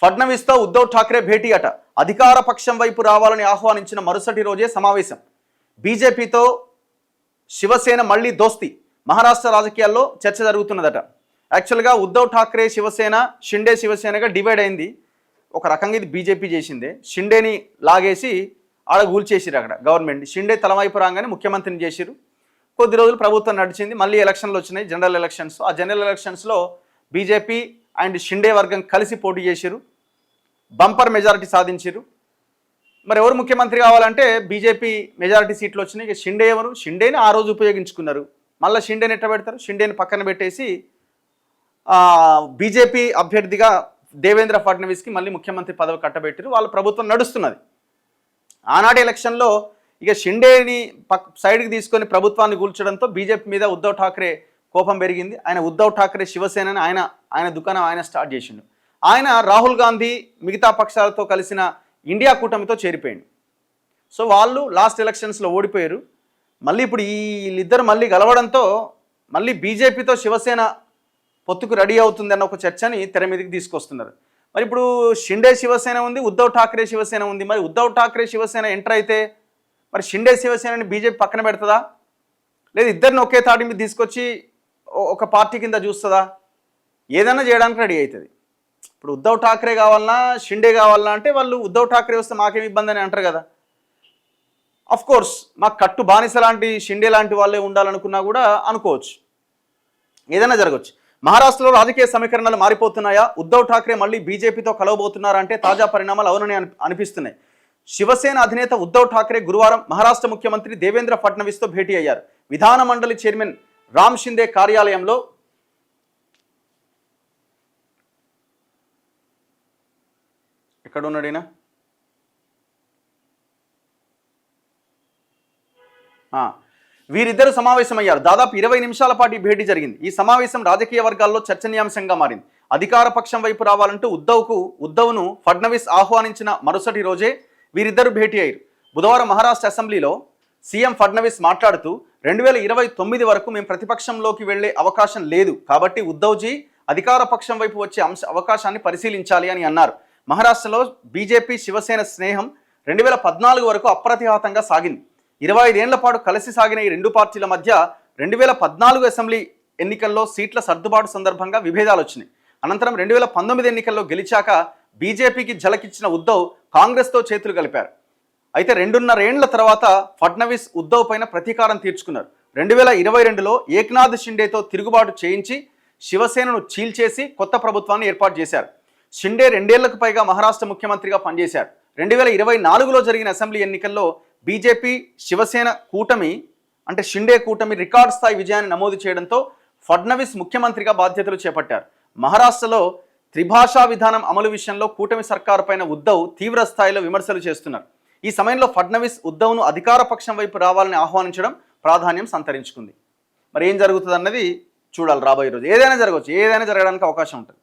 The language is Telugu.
ఫడ్నవీస్తో ఉద్ధవ్ ఠాక్రే భేటీ అట. అధికార పక్షం వైపు రావాలని ఆహ్వానించిన మరుసటి రోజే సమావేశం. బీజేపీతో శివసేన మళ్లీ దోస్తి. మహారాష్ట్ర రాజకీయాల్లో చర్చ జరుగుతున్నదట. యాక్చువల్గా ఉద్ధవ్ ఠాక్రే శివసేన, షిండే శివసేనగా డివైడ్ అయింది. ఒక రకంగా ఇది బీజేపీ చేసిందే. షిండేని లాగేసి ఆడ కూల్చేసిరు. అక్కడ గవర్నమెంట్ షిండే తలవైపు రాగానే ముఖ్యమంత్రిని చేసిరు. కొద్ది రోజులు ప్రభుత్వం నడిచింది. మళ్ళీ ఎలక్షన్లు వచ్చినాయి, జనరల్ ఎలక్షన్స్. ఆ జనరల్ ఎలక్షన్స్లో బీజేపీ అండ్ షిండే వర్గం కలిసి పోటీ చేసిరు. బంపర్ మెజారిటీ సాధించారు. మరి ఎవరు ముఖ్యమంత్రి కావాలంటే బీజేపీ మెజారిటీ సీట్లు వచ్చినాయి. ఇక షిండే ఎవరు? షిండేని ఆ రోజు ఉపయోగించుకున్నారు. మళ్ళీ షిండేని ఎట్ట పెడతారు? షిండేని పక్కన పెట్టేసి బీజేపీ అభ్యర్థిగా దేవేంద్ర ఫడ్నవీస్కి మళ్ళీ ముఖ్యమంత్రి పదవి కట్టబెట్టారు. వాళ్ళ ప్రభుత్వం నడుస్తున్నది. ఆనాటి ఎలక్షన్లో ఇక షిండేని సైడ్కి తీసుకొని ప్రభుత్వాన్ని కూల్చడంతో బీజేపీ మీద ఉద్ధవ్ ఠాక్రే కోపం పెరిగింది. ఆయన ఉద్ధవ్ ఠాక్రే శివసేనని ఆయన దుకాణం ఆయన స్టార్ట్ చేసిండు. ఆయన రాహుల్ గాంధీ మిగతా పక్షాలతో కలిసిన ఇండియా కూటమితో చేరిపోయింది. సో వాళ్ళు లాస్ట్ ఎలక్షన్స్లో ఓడిపోయారు. మళ్ళీ ఇప్పుడు వీళ్ళిద్దరు మళ్ళీ గెలవడంతో మళ్ళీ బీజేపీతో శివసేన పొత్తుకు రెడీ అవుతుంది అన్న ఒక చర్చని తెర మీదకి తీసుకొస్తున్నారు. మరి ఇప్పుడు షిండే శివసేన ఉంది, ఉద్ధవ్ ఠాక్రే శివసేన ఉంది. మరి ఉద్ధవ్ ఠాక్రే శివసేన ఎంటర్ అయితే మరి షిండే శివసేనని బీజేపీ పక్కన పెడుతుందా, లేదు ఇద్దరిని ఒకే తాటి మీద తీసుకొచ్చి ఒక పార్టీ కింద చూస్తుందా? ఏదైనా చేయడానికి రెడీ అవుతుంది. ఇప్పుడు ఉద్ధవ్ ఠాక్రే కావాలన్నా షిండే కావాలన్నా అంటే వాళ్ళు ఉద్ధవ్ ఠాక్రే వస్తే మాకేమి ఇబ్బంది అని అంటారు కదా. అఫ్ కోర్స్ మాకు కట్టు బానిస లాంటి షిండే లాంటి వాళ్ళే ఉండాలనుకున్నా కూడా అనుకోవచ్చు, ఏదైనా జరగవచ్చు. మహారాష్ట్రలో రాజకీయ సమీకరణలు మారిపోతున్నాయా? ఉద్ధవ్ ఠాక్రే మళ్ళీ బీజేపీతో కలవబోతున్నారా అంటే తాజా పరిణామాలు అవునని అనిపిస్తున్నాయి. శివసేన అధినేత ఉద్ధవ్ ఠాక్రే గురువారం మహారాష్ట్ర ముఖ్యమంత్రి దేవేంద్ర ఫడ్నవీస్తో భేటీ అయ్యారు. విధాన మండలి చైర్మన్ రామ్ షిందే కార్యాలయంలో ఎక్కడున్నాడైనా వీరిద్దరు సమావేశమయ్యారు. దాదాపు 20 నిమిషాల పాటు ఈ భేటీ జరిగింది. ఈ సమావేశం రాజకీయ వర్గాల్లో చర్చనీయాంశంగా మారింది. అధికార పక్షం వైపు రావాలంటూ ఉద్ధవ్ను ఫడ్నవీస్ ఆహ్వానించిన మరుసటి రోజే వీరిద్దరు భేటీ అయ్యారు. బుధవారం మహారాష్ట్ర అసెంబ్లీలో సీఎం ఫడ్నవీస్ మాట్లాడుతూ 2029 వరకు మేము ప్రతిపక్షంలోకి వెళ్లే అవకాశం లేదు, కాబట్టి ఉద్ధవ్జీ అధికార పక్షం వైపు వచ్చే అవకాశాన్ని పరిశీలించాలి అని అన్నారు. మహారాష్ట్రలో బీజేపీ శివసేన స్నేహం 2014 వరకు అప్రతిహతంగా సాగింది. 25 ఏళ్ల పాటు కలిసి సాగిన ఈ రెండు పార్టీల మధ్య 2014 అసెంబ్లీ ఎన్నికల్లో సీట్ల సర్దుబాటు సందర్భంగా విభేదాలు వచ్చినాయి. అనంతరం 2019 ఎన్నికల్లో గెలిచాక బీజేపీకి ఝలకిచ్చిన ఉద్ధవ్ కాంగ్రెస్తో చేతులు కలిపారు. అయితే 2.5 ఏళ్ల తర్వాత ఫడ్నవీస్ ఉద్ధవ్ పైన ప్రతీకారం తీర్చుకున్నారు. 2022లో ఏక్నాథ్ షిండేతో తిరుగుబాటు చేయించి శివసేనను చీల్చేసి కొత్త ప్రభుత్వాన్ని ఏర్పాటు చేశారు. షిండే 2 ఏళ్లకు పైగా మహారాష్ట్ర ముఖ్యమంత్రిగా పనిచేశారు. 2024లో జరిగిన అసెంబ్లీ ఎన్నికల్లో బీజేపీ శివసేన కూటమి అంటే షిండే కూటమి రికార్డ్ స్థాయి విజయాన్ని నమోదు చేయడంతో ఫడ్నవీస్ ముఖ్యమంత్రిగా బాధ్యతలు చేపట్టారు. మహారాష్ట్రలో త్రిభాషా విధానం అమలు విషయంలో కూటమి సర్కారు పైన ఉద్ధవ్ తీవ్ర స్థాయిలో విమర్శలు చేస్తున్నారు. ఈ సమయంలో ఫడ్నవీస్ ఉద్ధవ్ను అధికార పక్షం వైపు రావాలని ఆహ్వానించడం ప్రాధాన్యం సంతరించుకుంది. మరి ఏం జరుగుతుంది అన్నది చూడాలి రాబోయే రోజు. ఏదైనా జరగవచ్చు, ఏదైనా జరగడానికి అవకాశం ఉంటుంది.